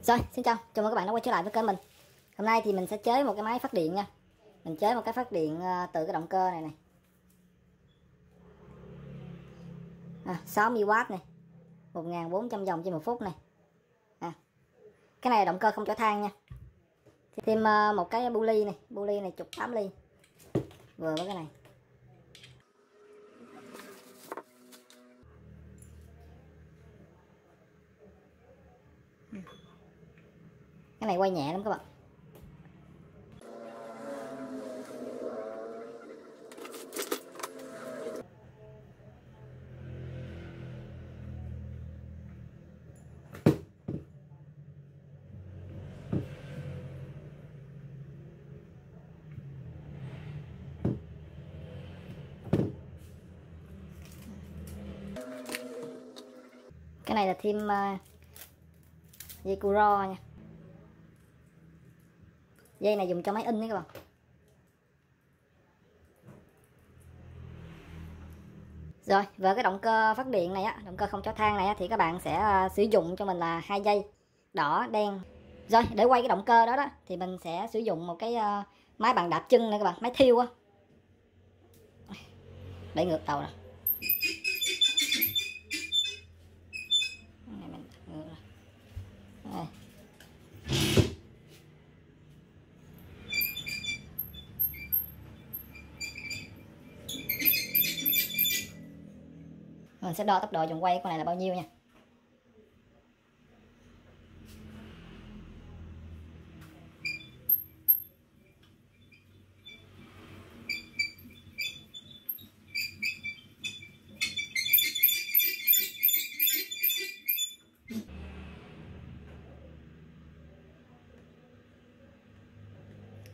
Rồi, xin chào các bạn đã quay trở lại với kênh mình. Hôm nay thì mình sẽ chế một cái máy phát điện nha. Mình chế một cái phát điện từ cái động cơ này 60W này, 1400 vòng trên 1 phút này. Cái này là động cơ không chở than nha. Thêm một cái bu ly này trục 8 ly. Vừa với cái này. Cái này quay nhẹ lắm các bạn. Cái này là thêm dây cu ro nha. Dây này dùng cho máy in đấy các bạn. Rồi, về cái động cơ phát điện này động cơ không chở than này thì các bạn sẽ sử dụng cho mình là 2 dây đỏ đen. Rồi, để quay cái động cơ đó thì mình sẽ sử dụng một cái máy bằng đạp chân này các bạn, máy thiêu á. Đẩy ngược đầu rồi. Đây. Mình sẽ đo tốc độ vòng quay con này là bao nhiêu nha.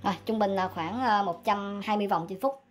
Rồi, trung bình là khoảng 120 vòng trên phút.